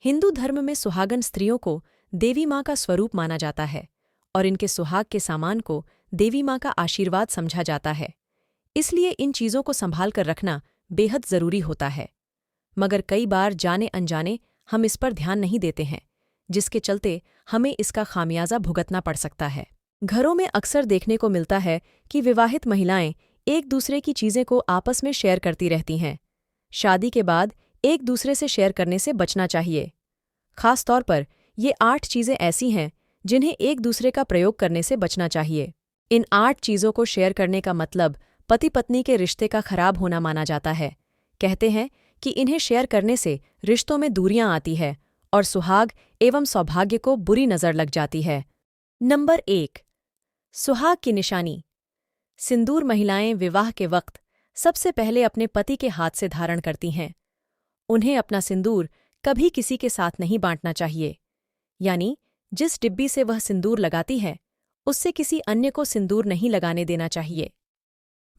हिंदू धर्म में सुहागन स्त्रियों को देवी माँ का स्वरूप माना जाता है और इनके सुहाग के सामान को देवी माँ का आशीर्वाद समझा जाता है। इसलिए इन चीज़ों को संभाल कर रखना बेहद ज़रूरी होता है। मगर कई बार जाने अनजाने हम इस पर ध्यान नहीं देते हैं, जिसके चलते हमें इसका खामियाजा भुगतना पड़ सकता है। घरों में अक्सर देखने को मिलता है कि विवाहित महिलाएं एक दूसरे की चीज़ें को आपस में शेयर करती रहती हैं। शादी के बाद एक दूसरे से शेयर करने से बचना चाहिए। खास तौर पर ये 8 चीज़ें ऐसी हैं जिन्हें एक दूसरे का प्रयोग करने से बचना चाहिए। इन 8 चीज़ों को शेयर करने का मतलब पति पत्नी के रिश्ते का खराब होना माना जाता है। कहते हैं कि इन्हें शेयर करने से रिश्तों में दूरियां आती है और सुहाग एवं सौभाग्य को बुरी नज़र लग जाती है। नंबर 1, सुहाग की निशानी। सिंदूर महिलाएं विवाह के वक्त सबसे पहले अपने पति के हाथ से धारण करती हैं। उन्हें अपना सिंदूर कभी किसी के साथ नहीं बांटना चाहिए, यानी जिस डिब्बी से वह सिंदूर लगाती है उससे किसी अन्य को सिंदूर नहीं लगाने देना चाहिए।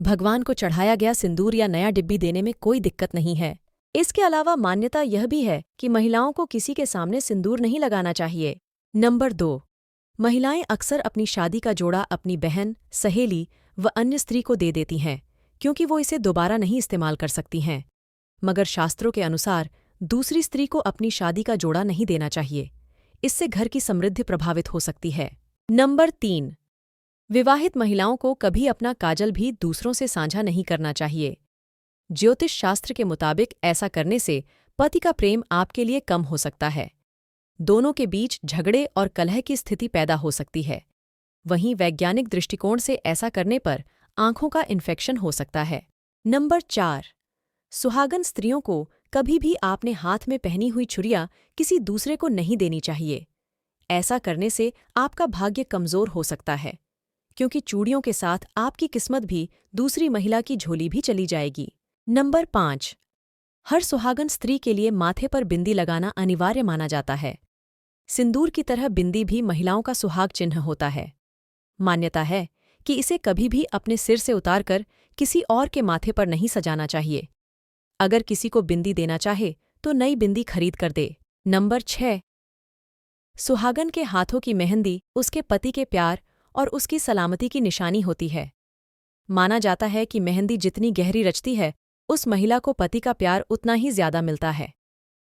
भगवान को चढ़ाया गया सिंदूर या नया डिब्बी देने में कोई दिक्कत नहीं है। इसके अलावा मान्यता यह भी है कि महिलाओं को किसी के सामने सिंदूर नहीं लगाना चाहिए। नंबर 2, महिलाएं अक्सर अपनी शादी का जोड़ा अपनी बहन, सहेली व अन्य स्त्री को दे देती हैं, क्योंकि वो इसे दोबारा नहीं इस्तेमाल कर सकती हैं। मगर शास्त्रों के अनुसार दूसरी स्त्री को अपनी शादी का जोड़ा नहीं देना चाहिए। इससे घर की समृद्धि प्रभावित हो सकती है। नंबर 3, विवाहित महिलाओं को कभी अपना काजल भी दूसरों से साझा नहीं करना चाहिए। ज्योतिष शास्त्र के मुताबिक ऐसा करने से पति का प्रेम आपके लिए कम हो सकता है। दोनों के बीच झगड़े और कलह की स्थिति पैदा हो सकती है। वहीं वैज्ञानिक दृष्टिकोण से ऐसा करने पर आंखों का इन्फेक्शन हो सकता है। नंबर 4, सुहागन स्त्रियों को कभी भी आपने हाथ में पहनी हुई छुरियां किसी दूसरे को नहीं देनी चाहिए। ऐसा करने से आपका भाग्य कमजोर हो सकता है, क्योंकि चूड़ियों के साथ आपकी किस्मत भी दूसरी महिला की झोली भी चली जाएगी। नंबर 5, हर सुहागन स्त्री के लिए माथे पर बिंदी लगाना अनिवार्य माना जाता है। सिंदूर की तरह बिंदी भी महिलाओं का सुहाग चिन्ह होता है। मान्यता है कि इसे कभी भी अपने सिर से उतारकर किसी और के माथे पर नहीं सजाना चाहिए। अगर किसी को बिंदी देना चाहे तो नई बिंदी खरीद कर दे। नंबर 6, सुहागन के हाथों की मेहंदी उसके पति के प्यार और उसकी सलामती की निशानी होती है। माना जाता है कि मेहंदी जितनी गहरी रचती है, उस महिला को पति का प्यार उतना ही ज्यादा मिलता है।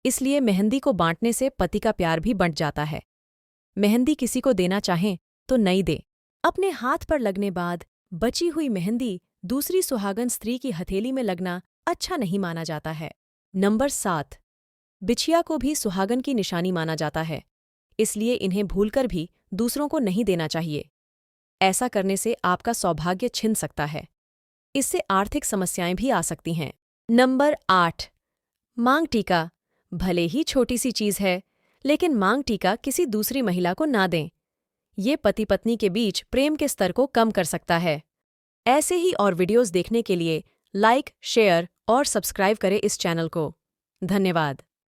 इसलिए मेहंदी को बांटने से पति का प्यार भी बंट जाता है। मेहंदी किसी को देना चाहें तो नई दे। अपने हाथ पर लगने बाद बची हुई मेहंदी दूसरी सुहागन स्त्री की हथेली में लगना अच्छा नहीं माना जाता है। नंबर 7, बिछिया को भी सुहागन की निशानी माना जाता है, इसलिए इन्हें भूलकर भी दूसरों को नहीं देना चाहिए। ऐसा करने से आपका सौभाग्य छिन सकता है। इससे आर्थिक समस्याएं भी आ सकती हैं। नंबर 8, मांग टीका। भले ही छोटी सी चीज है, लेकिन मांग टीका किसी दूसरी महिला को ना दें। ये पति पत्नी के बीच प्रेम के स्तर को कम कर सकता है। ऐसे ही और वीडियोस देखने के लिए लाइक, शेयर और सब्सक्राइब करें इस चैनल को। धन्यवाद।